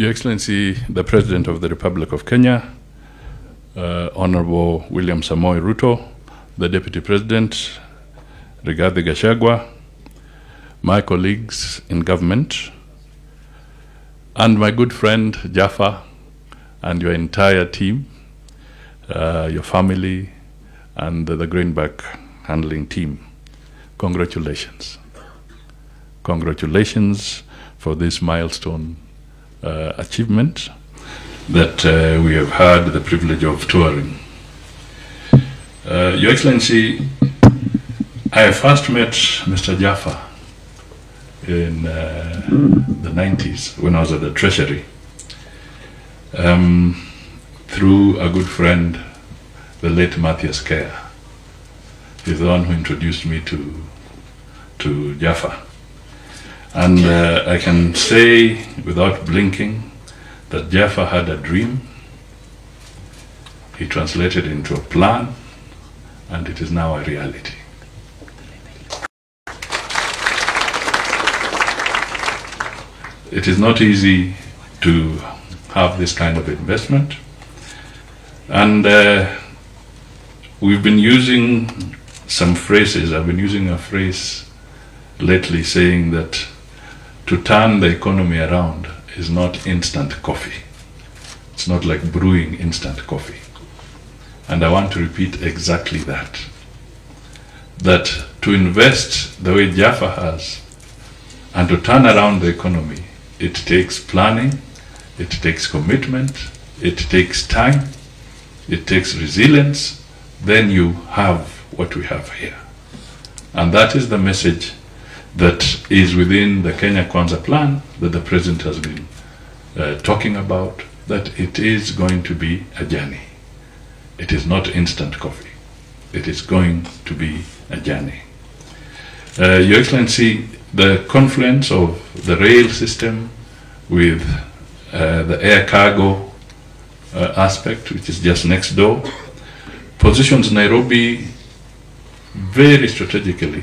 Your Excellency, the President of the Republic of Kenya, Honorable William Samoei Ruto, the Deputy President, Rigathi Gachagua, my colleagues in government, and my good friend Jaffa and your entire team, your family, and the Greenback handling team. Congratulations. Congratulations for this milestone achievement that we have had the privilege of touring. Your Excellency, I first met Mr. Jaffa in the 90s when I was at the Treasury through a good friend, the late Matthias Kerr. He's the one who introduced me to Jaffa. And I can say without blinking that Jaffa had a dream. He translated it into a plan, and it is now a reality. It is not easy to have this kind of investment, and we've been using some phrases. I've been using a phrase lately saying that to turn the economy around is not instant coffee. It's not like brewing instant coffee. And I want to repeat exactly that. That to invest the way Jaffa has and to turn around the economy, it takes planning, it takes commitment, it takes time, it takes resilience. Then you have what we have here. And that is the message that is within the Kenya Kwanza plan that the President has been talking about, that it is going to be a journey. It is not instant coffee. It is going to be a journey. Your Excellency, the confluence of the rail system with the air cargo aspect, which is just next door, positions Nairobi very strategically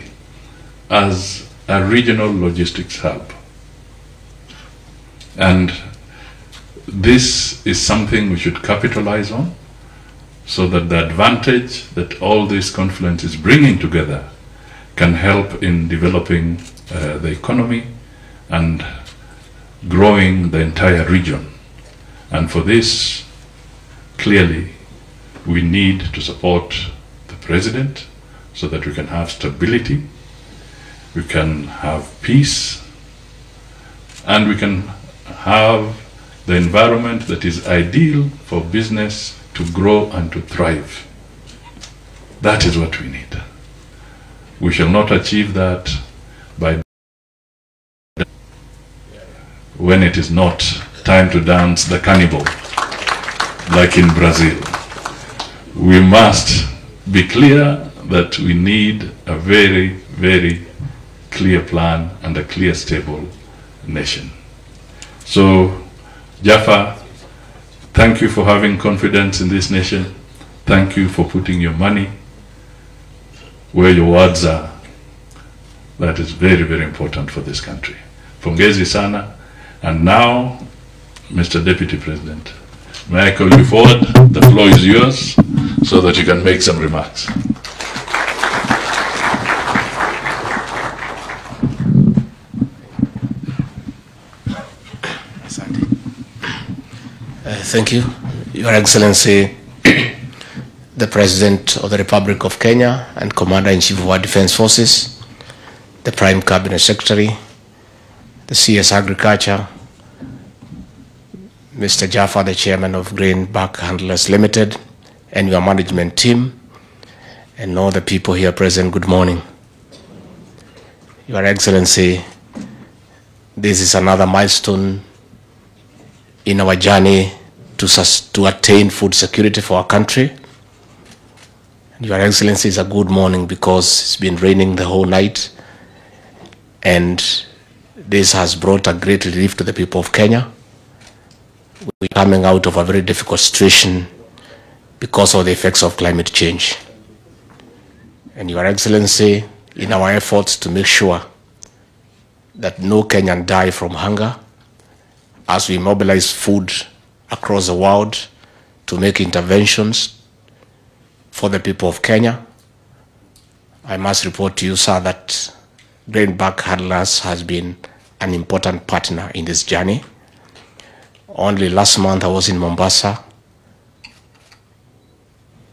as a regional logistics hub. And this is something we should capitalize on, so that the advantage that all this confluence is bringing together can help in developing the economy and growing the entire region. And for this, clearly, we need to support the President so that we can have stability, we can have peace, and we can have the environment that is ideal for business to grow and to thrive. That is what we need. We shall not achieve that by when it is not time to dance the cannibal, like in Brazil. We must be clear that we need a very, very clear plan and a clear, stable nation. So, Jaffa, thank you for having confidence in this nation. Thank you for putting your money where your words are. That is very, very important for this country. Pongezi sana. And now, Mr. Deputy President, may I call you forward? The floor is yours so that you can make some remarks. Thank you, Your Excellency, the President of the Republic of Kenya and Commander-in-Chief of our Defense Forces, the Prime Cabinet Secretary, the CS Agriculture, Mr. Jaffa, the Chairman of Greenback Handlers Limited, and your management team, and all the people here present, good morning. Your Excellency, this is another milestone in our journey to attain food security for our country. Your Excellency, it's a good morning because it's been raining the whole night, and this has brought a great relief to the people of Kenya. We're coming out of a very difficult situation because of the effects of climate change. And Your Excellency, in our efforts to make sure that no Kenyan die from hunger, as we mobilize food across the world to make interventions for the people of Kenya. I must report to you, sir, that Grain Bank Handlers has been an important partner in this journey. Only last month I was in Mombasa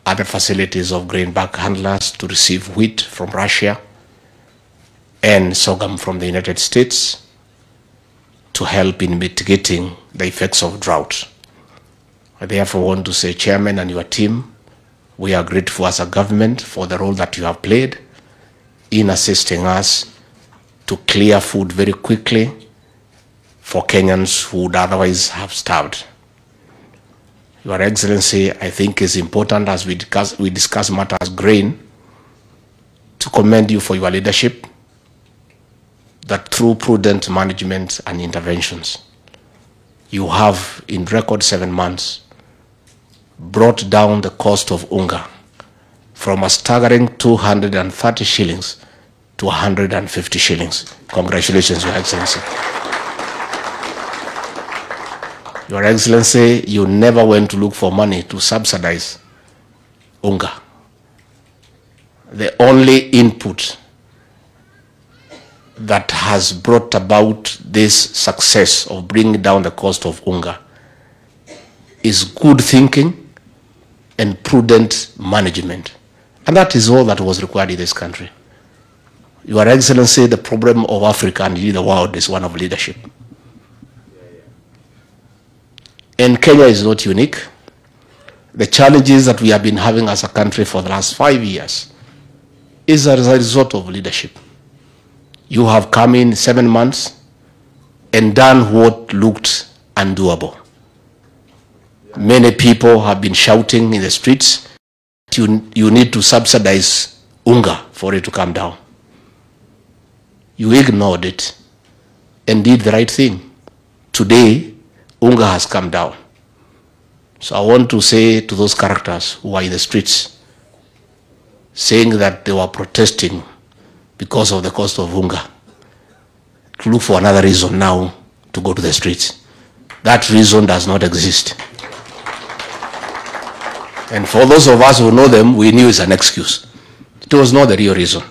at the facilities of Grain Bank Handlers to receive wheat from Russia and sorghum from the United States to help in mitigating the effects of drought. I therefore want to say, Chairman and your team, we are grateful as a government for the role that you have played in assisting us to clear food very quickly for Kenyans who would otherwise have starved. Your Excellency, I think it's important as we discuss matters grain to commend you for your leadership, that through prudent management and interventions, you have in record 7 months brought down the cost of unga from a staggering 230 shillings to 150 shillings. Congratulations, Your Excellency. Your Excellency, you never went to look for money to subsidize unga. The only input that has brought about this success of bringing down the cost of unga is good thinking and prudent management. And that is all that was required in this country. Your Excellency, the problem of Africa and the world is one of leadership. And Kenya is not unique. The challenges that we have been having as a country for the last 5 years is as a result of leadership. You have come in 7 months and done what looked undoable. Many people have been shouting in the streets, you need to subsidize unga for it to come down. You ignored it and did the right thing. Today, unga has come down. So I want to say to those characters who are in the streets saying that they were protesting because of the cost of unga, to look for another reason now to go to the streets. That reason does not exist. And for those of us who know them, we knew it's an excuse. It was not the real reason.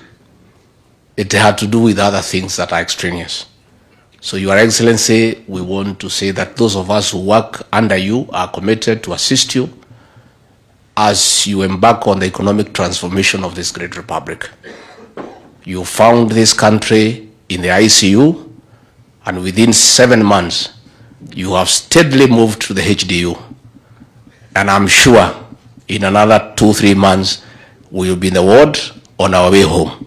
It had to do with other things that are extraneous. So, Your Excellency, we want to say that those of us who work under you are committed to assist you as you embark on the economic transformation of this great republic. You found this country in the ICU, and within 7 months, you have steadily moved to the HDU. And I'm sure in another 2-3 months, we will be in the ward on our way home.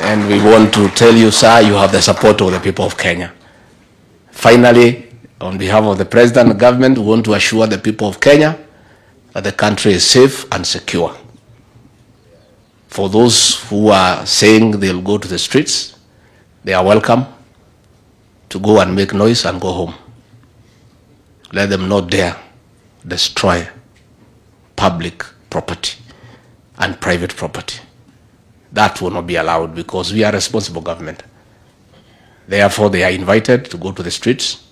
And we want to tell you, sir, you have the support of the people of Kenya. Finally, on behalf of the President and government, we want to assure the people of Kenya that the country is safe and secure. For those who are saying they'll go to the streets, they are welcome to go and make noise and go home. Let them not dare destroy public property and private property. That will not be allowed because we are a responsible government. Therefore, they are invited to go to the streets,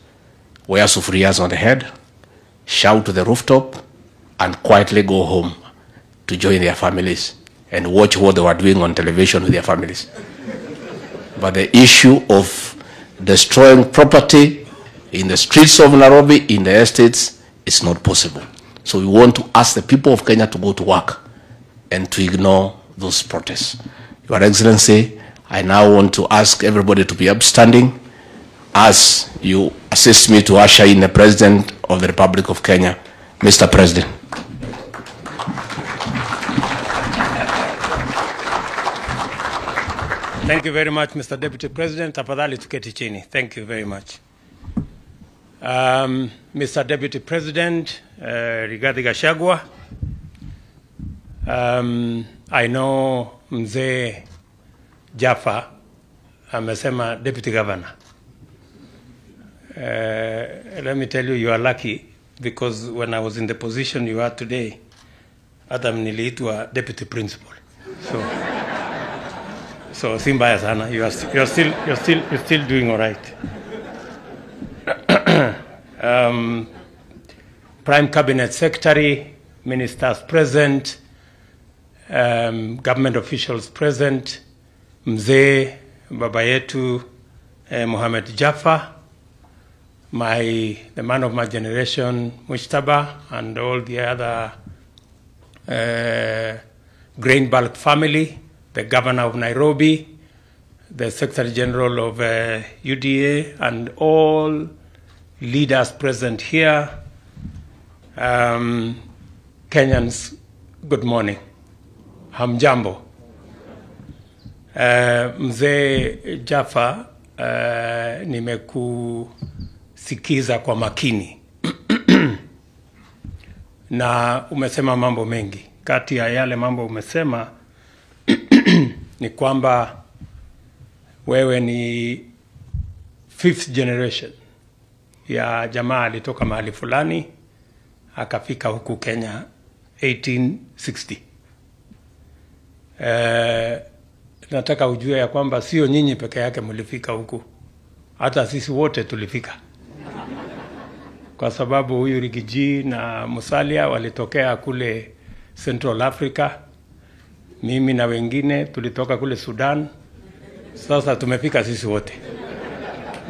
wear sufriyas on the head, shout to the rooftop, and quietly go home to join their families and watch what they were doing on television with their families. But the issue of destroying property in the streets of Nairobi, in the estates, is not possible. So we want to ask the people of Kenya to go to work and to ignore those protests. Your Excellency, I now want to ask everybody to be upstanding as you assist me to usher in the President of the Republic of Kenya. Mr. President. Thank you very much, Mr. Deputy President. Tafadhali tuketi chini. Thank you very much. Mr. Deputy President, Rigathi Gachagua, I know Mzee Jaffa amesema Deputy Governor. Let me tell you, you are lucky because when I was in the position you are today, Adam niliitwa Deputy Principal. So si mbaya sana. You're still doing all right. Prime Cabinet Secretary, ministers present, government officials present, Mzee Baba yetu Mohamed Jaffa, the man of my generation, Mujtaba, and all the other grain bulk family, the governor of Nairobi, the Secretary General of UDA, and all leaders present here. Kenyans, good morning. Hamjambo. Mzee Jaffa, nimekusikiza kwa makini na umesema mambo mengi. Kati ya yale mambo umesema ni kwamba wewe ni 5th generation ya jamaa alitoka mahali fulani akafika huku Kenya 1860. Nataka ujue ya kwamba sio nyinyi peke yake mlifika huku, hata sisi wote tulifika, kwa sababu huyu Rigiji na Musalia walitokea kule Central Africa, mimi na wengine tulitoka kule Sudan. Sasa tumefika sisi wote,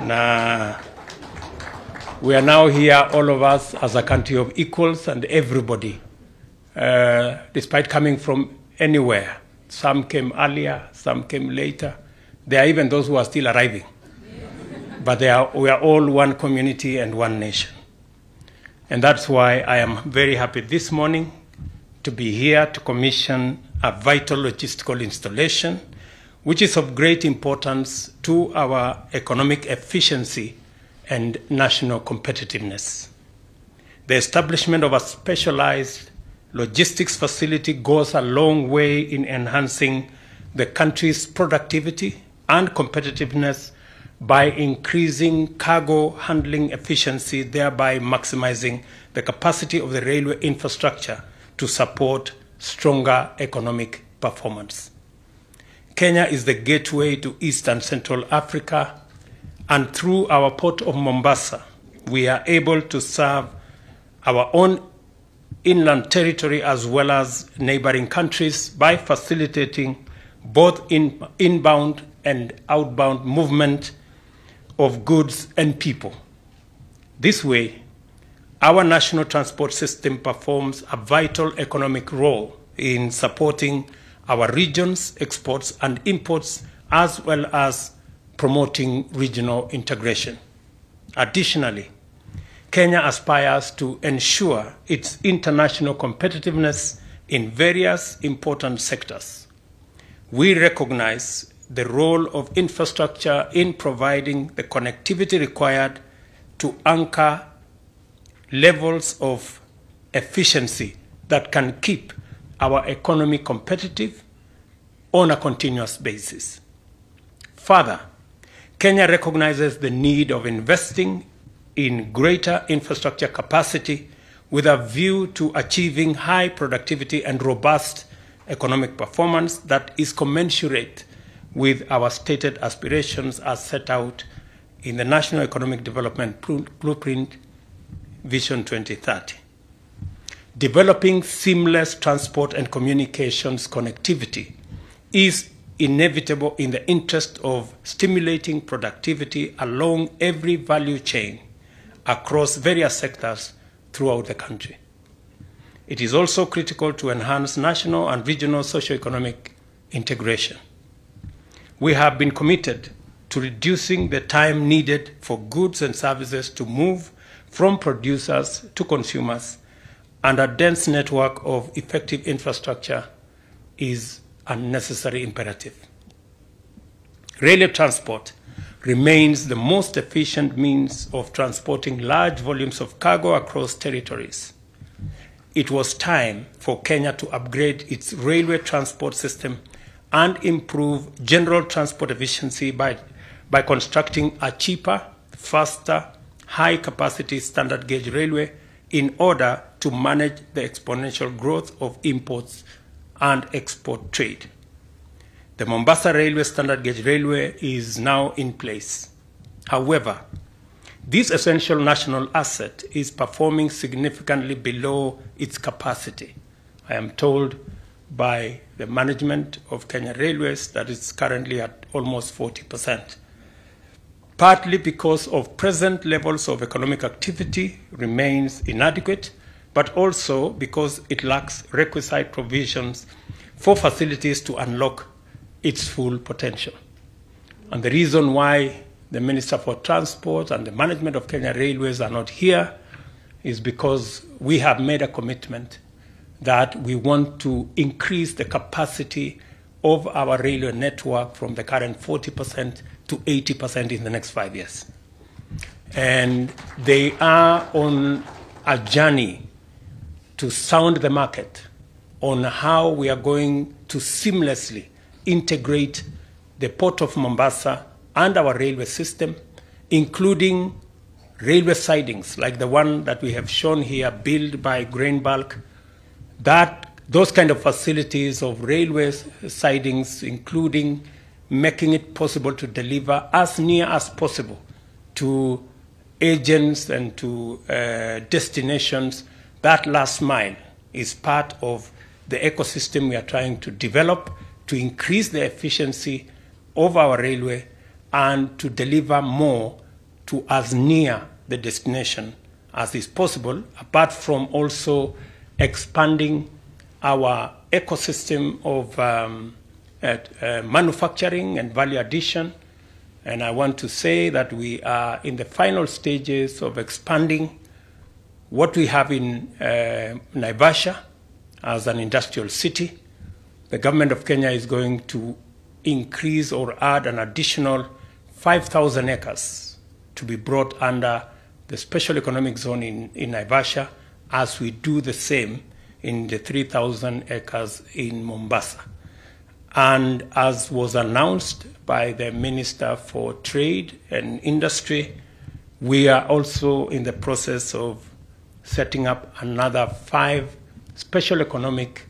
na we are now here, all of us, as a country of equals, and everybody, despite coming from anywhere. Some came earlier, some came later. There are even those who are still arriving. But we are all one community and one nation. And that's why I am very happy this morning to be here to commission a vital logistical installation, which is of great importance to our economic efficiency and national competitiveness. The establishment of a specialized logistics facility goes a long way in enhancing the country's productivity and competitiveness by increasing cargo handling efficiency, thereby maximizing the capacity of the railway infrastructure to support stronger economic performance. Kenya is the gateway to East and Central Africa, and through our port of Mombasa, we are able to serve our own inland territory as well as neighboring countries by facilitating both inbound and outbound movement of goods and people. This way, our national transport system performs a vital economic role in supporting our region's exports and imports, as well as promoting regional integration. Additionally, Kenya aspires to ensure its international competitiveness in various important sectors. We recognize the role of infrastructure in providing the connectivity required to anchor levels of efficiency that can keep our economy competitive on a continuous basis. Further, Kenya recognizes the need of investing in greater infrastructure capacity with a view to achieving high productivity and robust economic performance that is commensurate with our stated aspirations as set out in the National Economic Development Blueprint Vision 2030. Developing seamless transport and communications connectivity is inevitable in the interest of stimulating productivity along every value chain across various sectors throughout the country. It is also critical to enhance national and regional socioeconomic integration. We have been committed to reducing the time needed for goods and services to move from producers to consumers, and a dense network of effective infrastructure is a necessary imperative. Railway transport remains the most efficient means of transporting large volumes of cargo across territories. It was time for Kenya to upgrade its railway transport system and improve general transport efficiency by constructing a cheaper, faster, high-capacity standard gauge railway in order to manage the exponential growth of imports and export trade. The Mombasa Railway standard gauge railway is now in place. However, This essential national asset is performing significantly below its capacity. I am told by the management of Kenya Railways that it's currently at almost 40%, partly because of present levels of economic activity remains inadequate, but also because it lacks requisite provisions for facilities to unlock its full potential. And the reason why the Minister for Transport and the management of Kenya Railways are not here is because we have made a commitment that we want to increase the capacity of our railway network from the current 40% to 80% in the next 5 years. And they are on a journey to sound the market on how we are going to seamlessly integrate the Port of Mombasa and our railway system, including railway sidings like the one that we have shown here, built by Grain Bulk. Those kind of facilities of railway sidings, including making it possible to deliver as near as possible to agents and to destinations. That last mile is part of the ecosystem we are trying to develop to increase the efficiency of our railway and to deliver more to as near the destination as is possible, apart from also expanding our ecosystem of manufacturing and value addition. And I want to say that we are in the final stages of expanding what we have in Naivasha as an industrial city. The government of Kenya is going to increase or add an additional 5,000 acres to be brought under the special economic zone in Naivasha, as we do the same in the 3,000 acres in Mombasa. And as was announced by the Minister for Trade and Industry, we are also in the process of setting up another 5 special economic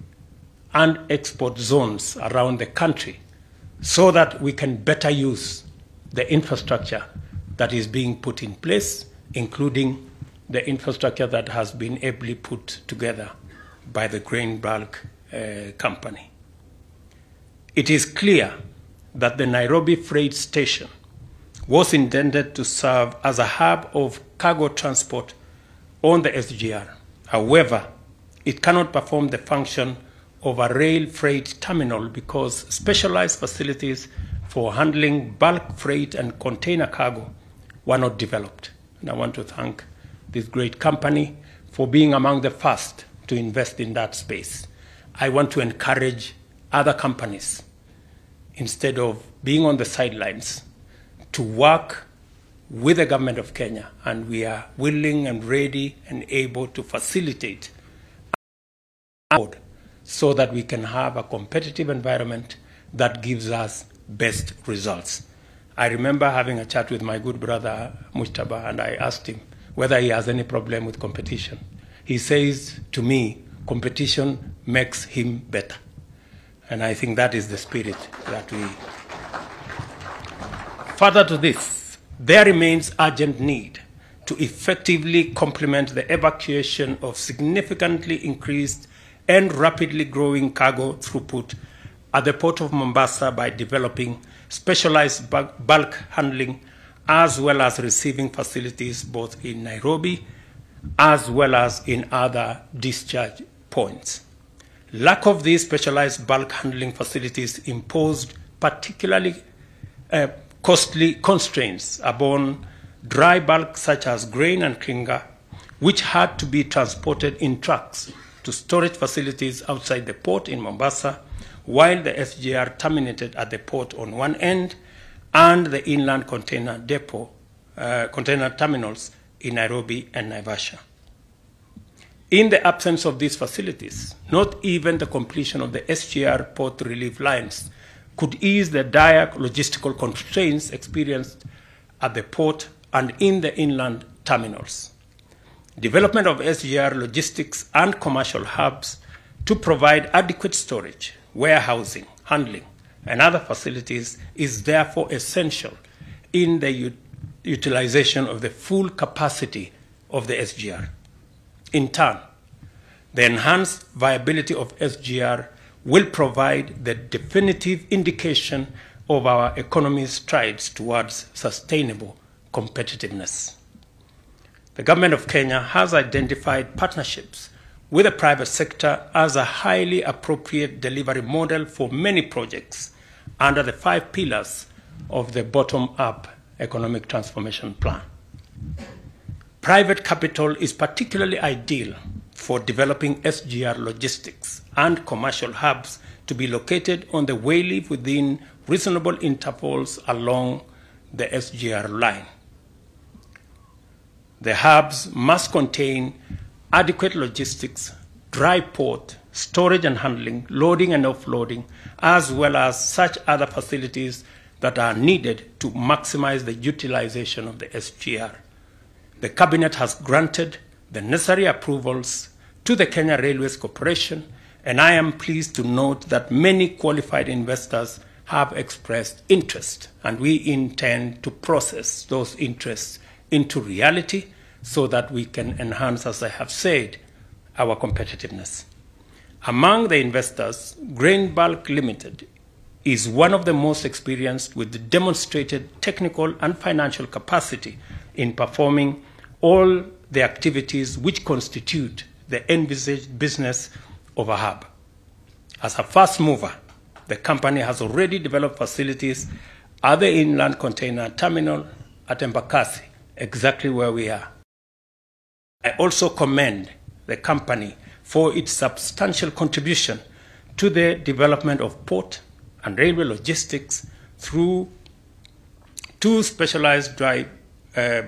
and export zones around the country so that we can better use the infrastructure that is being put in place, including the infrastructure that has been ably put together by the Grain Bulk company. It is clear that the Nairobi freight station was intended to serve as a hub of cargo transport on the SGR. However, it cannot perform the function of a rail freight terminal because specialized facilities for handling bulk freight and container cargo were not developed. And I want to thank this great company for being among the first to invest in that space. I want to encourage other companies, instead of being on the sidelines, to work with the government of Kenya, and we are willing and ready and able to facilitate so that we can have a competitive environment that gives us best results. I remember having a chat with my good brother Mudavadi, and I asked him whether he has any problem with competition. He says to me, competition makes him better. And I think that is the spirit that we... Further to this, there remains urgent need to effectively complement the evacuation of significantly increased and rapidly growing cargo throughput at the Port of Mombasa by developing specialized bulk handling as well as receiving facilities both in Nairobi as well as in other discharge points. Lack of these specialized bulk handling facilities imposed particularly costly constraints upon dry bulk such as grain and clinker, which had to be transported in trucks to storage facilities outside the port in Mombasa, while the SGR terminated at the port on one end and the inland container depot, container terminals in Nairobi and Naivasha. In the absence of these facilities, not even the completion of the SGR port relief lines could ease the dire logistical constraints experienced at the port and in the inland terminals. Development of SGR logistics and commercial hubs to provide adequate storage, warehousing, handling, and other facilities is therefore essential in the utilization of the full capacity of the SGR. In turn, the enhanced viability of SGR will provide the definitive indication of our economy's strides towards sustainable competitiveness. The government of Kenya has identified partnerships with the private sector as a highly appropriate delivery model for many projects under the 5 pillars of the bottom-up economic transformation plan. Private capital is particularly ideal for developing SGR logistics and commercial hubs to be located on the wayleave within reasonable intervals along the SGR line. The hubs must contain adequate logistics, dry port, storage and handling, loading and offloading, as well as such other facilities that are needed to maximize the utilization of the SGR. The Cabinet has granted the necessary approvals to the Kenya Railways Corporation, and I am pleased to note that many qualified investors have expressed interest, and we intend to process those interests into reality so that we can enhance, as I have said, our competitiveness. Among the investors, Grain Bulk Limited is one of the most experienced with demonstrated technical and financial capacity in performing all the activities which constitute the envisaged business of a hub. As a first mover, the company has already developed facilities at the inland container terminal at Embakasi, exactly where we are. I also commend the company for its substantial contribution to the development of port and railway logistics through 2 specialized dry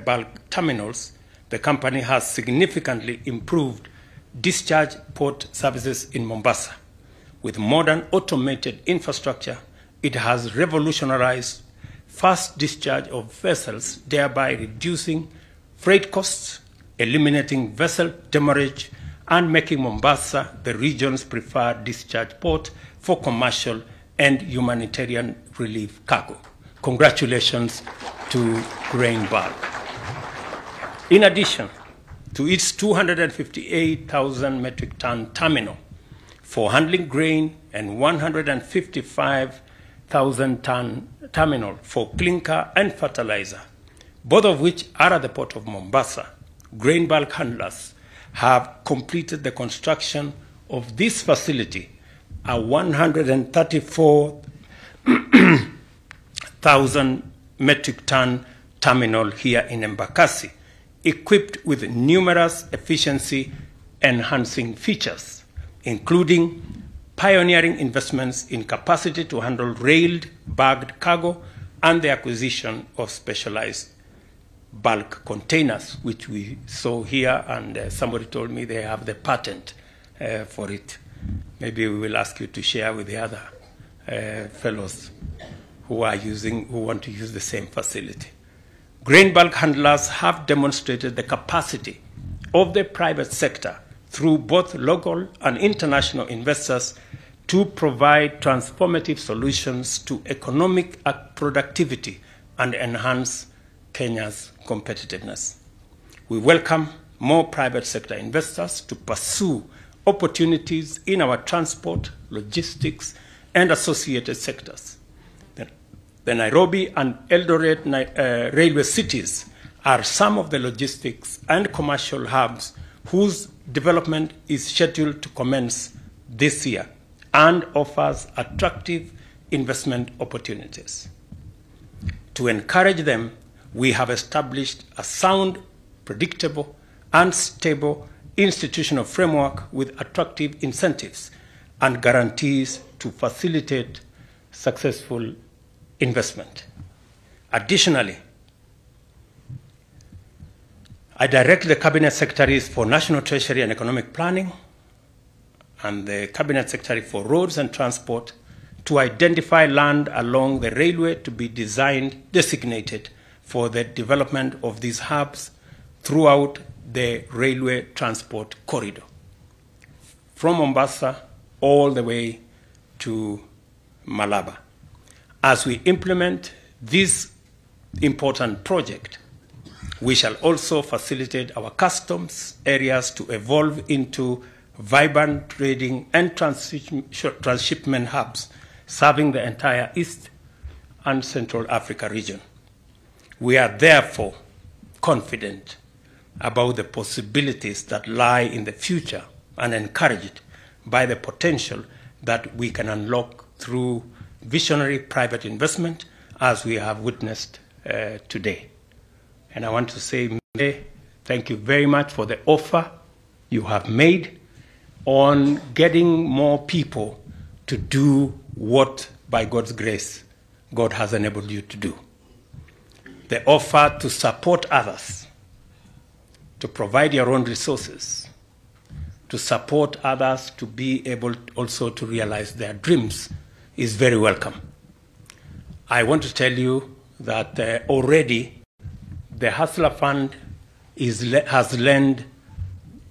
bulk terminals. The company has significantly improved discharge port services in Mombasa. With modern automated infrastructure, it has revolutionized fast discharge of vessels, thereby reducing freight costs, eliminating vessel demurrage, and making Mombasa the region's preferred discharge port for commercial and humanitarian relief cargo. Congratulations to Grain Bulk. In addition to its 258,000 metric ton terminal for handling grain and 155,000 ton terminal for clinker and fertilizer, both of which are at the port of Mombasa, Grain Bulk handlers have completed the construction of this facility, a 134,000 metric ton terminal here in Embakasi, equipped with numerous efficiency-enhancing features, including pioneering investments in capacity to handle railed bagged cargo and the acquisition of specialized bulk containers, which we saw here, and somebody told me they have the patent for it. Maybe we will ask you to share with the other fellows who want to use the same facility. Grain bulk handlers have demonstrated the capacity of the private sector through both local and international investors to provide transformative solutions to economic productivity and enhance Kenya's competitiveness. We welcome more private sector investors to pursue opportunities in our transport, logistics, and associated sectors. The Nairobi and Eldoret railway cities are some of the logistics and commercial hubs whose development is scheduled to commence this year and offers attractive investment opportunities. To encourage them, we have established a sound, predictable, and stable institutional framework with attractive incentives and guarantees to facilitate successful investment. Additionally, I direct the Cabinet Secretaries for National Treasury and Economic Planning and the Cabinet Secretary for Roads and Transport to identify land along the railway to be designated for the development of these hubs throughout the railway transport corridor, from Mombasa all the way to Malaba. As we implement this important project, We shall also facilitate our customs areas to evolve into vibrant trading and transshipment hubs, serving the entire East and Central Africa region. We are therefore confident about the possibilities that lie in the future and encouraged by the potential that we can unlock through visionary private investment as we have witnessed today. And I want to say thank you very much for the offer you have made on getting more people to do what, by God's grace, God has enabled you to do. The offer to support others, to provide your own resources, to support others to be able also to realize their dreams is very welcome. I want to tell you that already the Hustler Fund has lent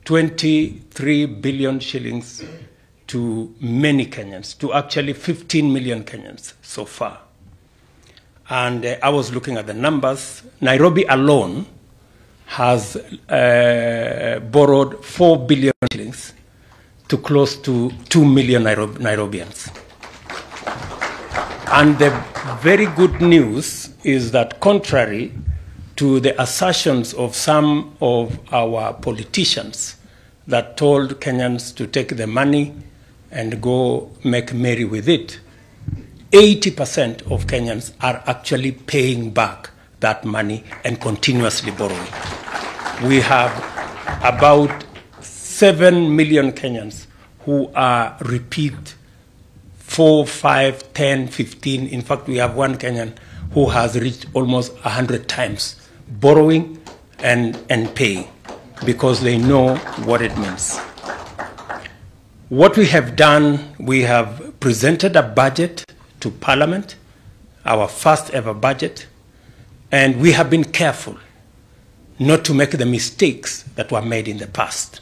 23 billion shillings to many Kenyans, to actually 15 million Kenyans so far. And I was looking at the numbers. Nairobi alone has borrowed 4 billion shillings to close to 2 million Nairobians. And the very good news is that contrary to the assertions of some of our politicians that told Kenyans to take the money and go make merry with it, 80% of Kenyans are actually paying back that money and continuously borrowing. We have about 7 million Kenyans who are repeat 4, 5, 10, 15. In fact, we have one Kenyan who has reached almost 100 times borrowing and paying because they know what it means. What we have done, we have presented a budget to Parliament, our first ever budget, and we have been careful not to make the mistakes that were made in the past.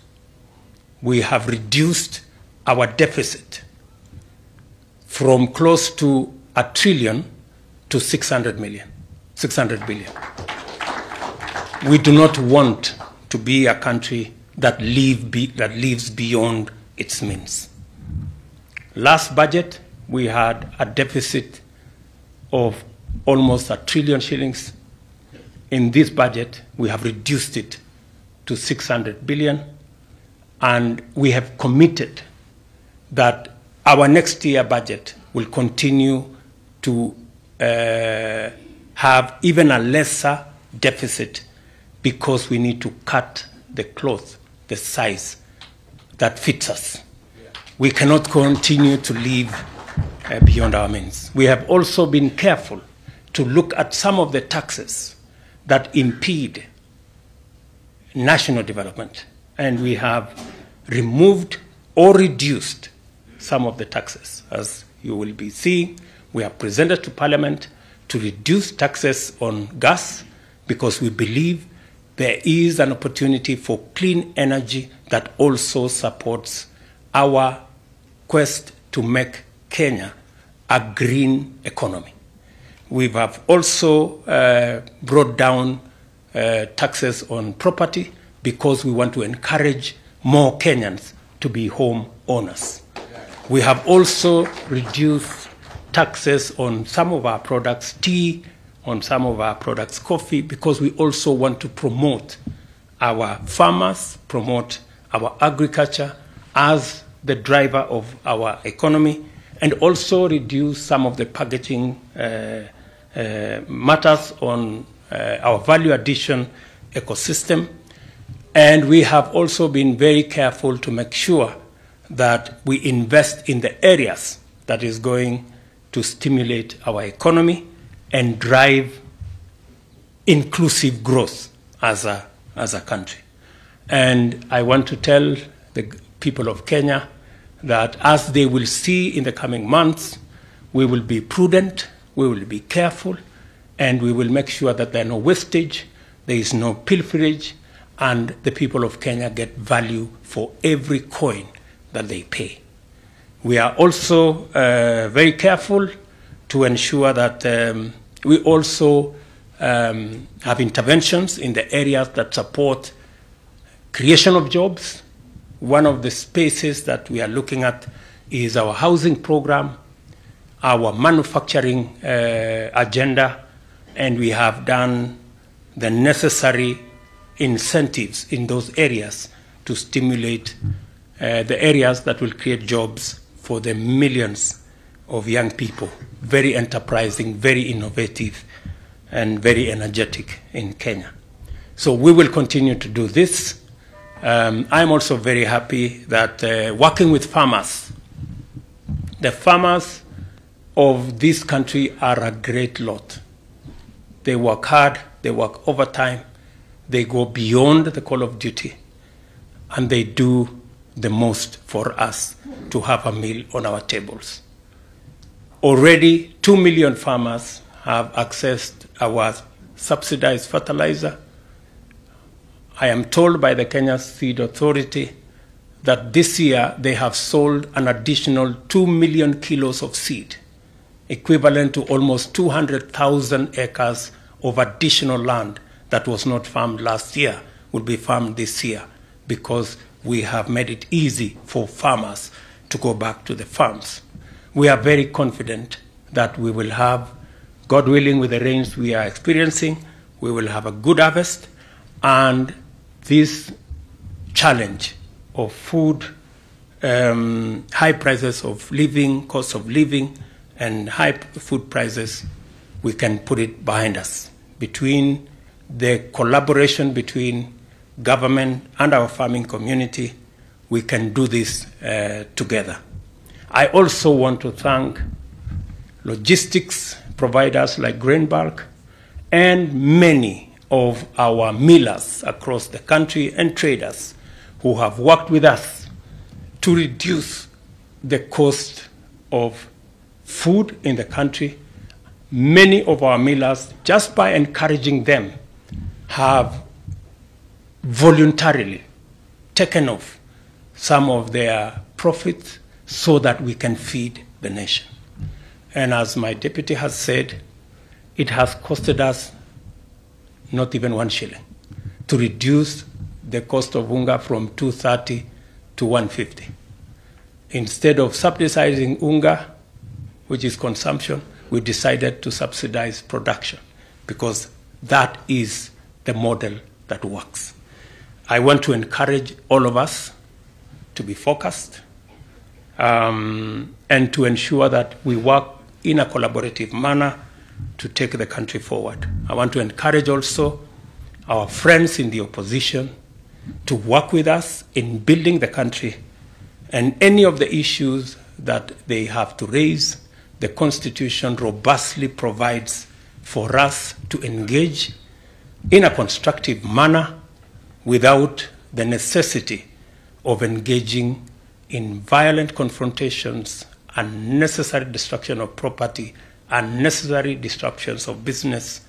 We have reduced our deficit from close to 1 trillion to 600 billion. We do not want to be a country that lives beyond its means. Last budget, we had a deficit of almost 1 trillion shillings. In this budget, we have reduced it to 600 billion, and we have committed that our next year budget will continue to have even a lesser deficit because we need to cut the cloth, the size that fits us. We cannot continue to live beyond our means. We have also been careful to look at some of the taxes that impede national development, and we have removed or reduced some of the taxes. As you will be seeing, we have presented to Parliament to reduce taxes on gas because we believe there is an opportunity for clean energy that also supports our quest to make Kenya a green economy. We have also brought down taxes on property because we want to encourage more Kenyans to be home owners. We have also reduced taxes on some of our products, tea, on some of our products, coffee, because we also want to promote our farmers, promote our agriculture as the driver of our economy, and also reduce some of the packaging matters on our value addition ecosystem. And we have also been very careful to make sure that we invest in the areas that is going to stimulate our economy and drive inclusive growth as a country. And I want to tell the people of Kenya that as they will see in the coming months, we will be prudent, we will be careful, and we will make sure that there is no wastage, there is no pilferage, and the people of Kenya get value for every coin that they pay. We are also very careful to ensure that we also have interventions in the areas that support creation of jobs. One of the spaces that we are looking at is our housing program, our manufacturing agenda, and we have done the necessary incentives in those areas to stimulate the areas that will create jobs for the millions of young people, very enterprising, very innovative, and very energetic in Kenya. So we will continue to do this. I'm also very happy that working with farmers, the farmers of this country are a great lot. They work hard, they work overtime, they go beyond the call of duty, and they do the most for us to have a meal on our tables. Already 2 million farmers have accessed our subsidized fertilizer. I am told by the Kenya Seed Authority that this year they have sold an additional 2 million kilos of seed, equivalent to almost 200,000 acres of additional land that was not farmed last year will be farmed this year, because we have made it easy for farmers to go back to the farms. We are very confident that we will have, God willing, with the rains we are experiencing, we will have a good harvest, and this challenge of food, high prices of living, cost of living, and high food prices, we can put it behind us. Between the collaboration between government and our farming community, we can do this together. I also want to thank logistics providers like Grain Bulk and many of our millers across the country and traders who have worked with us to reduce the cost of food in the country. Many of our millers, just by encouraging them, have voluntarily taken off some of their profits so that we can feed the nation. And as my deputy has said, it has costed us not even 1 shilling to reduce the cost of unga from 230 to 150. Instead of subsidizing unga, which is consumption, we decided to subsidize production, because that is the model that works. I want to encourage all of us to be focused and to ensure that we work in a collaborative manner to take the country forward. I want to encourage also our friends in the opposition to work with us in building the country, and any of the issues that they have to raise, the Constitution robustly provides for us to engage in a constructive manner without the necessity of engaging in violent confrontations, unnecessary destruction of property, unnecessary disruptions of business.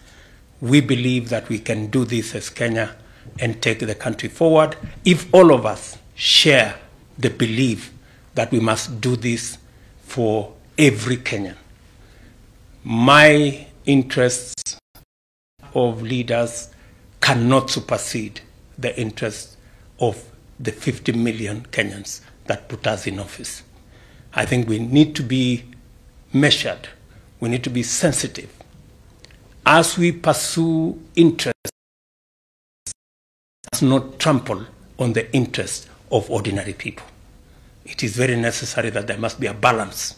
We believe that we can do this as Kenya and take the country forward if all of us share the belief that we must do this for every Kenyan. My interests of leaders cannot supersede the interests of the 50 million Kenyans that put us in office. I think we need to be measured. We need to be sensitive. As we pursue interests, let's not trample on the interests of ordinary people. It is very necessary that there must be a balance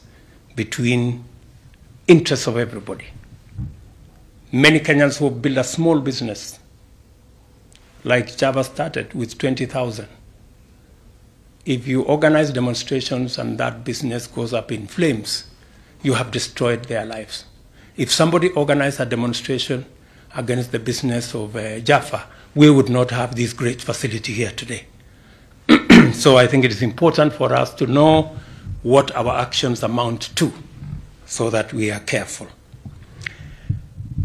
between interests of everybody. Many Kenyans who build a small business, like Java started with 20,000. If you organize demonstrations and that business goes up in flames, you have destroyed their lives. If somebody organized a demonstration against the business of Jaffa, we would not have this great facility here today. So I think it is important for us to know what our actions amount to, so that we are careful.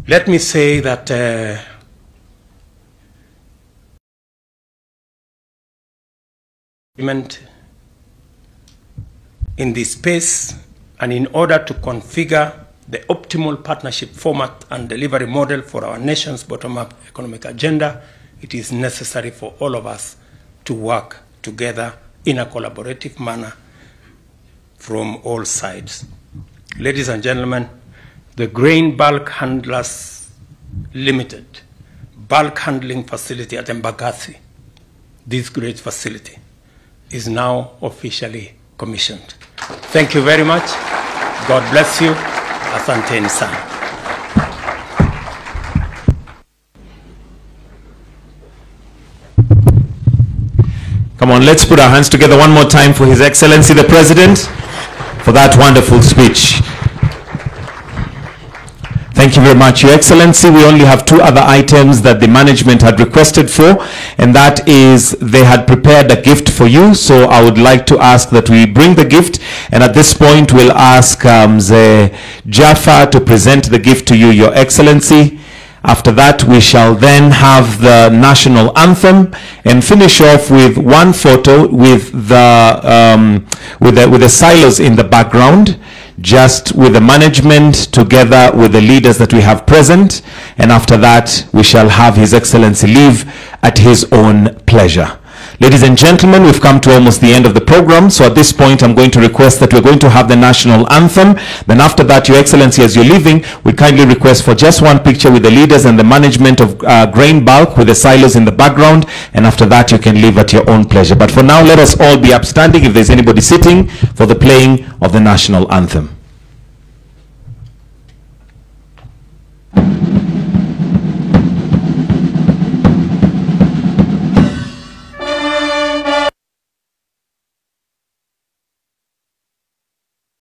Let me say that in this space, and in order to configure the optimal partnership format and delivery model for our nation's bottom-up economic agenda, it is necessary for all of us to work together in a collaborative manner from all sides. Ladies and gentlemen, the Grain Bulk Handlers Limited bulk handling facility at Embakasi, this great facility, is now officially commissioned. Thank you very much. God bless you. Asanteni sana. Come on, let's put our hands together one more time for His Excellency the President for that wonderful speech. Thank you very much, Your Excellency. We only have 2 other items that the management had requested for, and that is they had prepared a gift for you. So I would like to ask that we bring the gift, and at this point we'll ask Mzee Jaffa to present the gift to you, Your Excellency. After that, we shall then have the national anthem and finish off with one photo with the silos in the background, just with the management together with the leaders that we have present. And after that, we shall have His Excellency leave at his own pleasure. Ladies and gentlemen, we've come to almost the end of the program. So at this point, I'm going to request that we're going to have the national anthem. Then after that, Your Excellency, as you're leaving, we kindly request for just one picture with the leaders and the management of grain bulk with the silos in the background. And after that, you can leave at your own pleasure. But for now, let us all be upstanding if there's anybody sitting for the playing of the national anthem.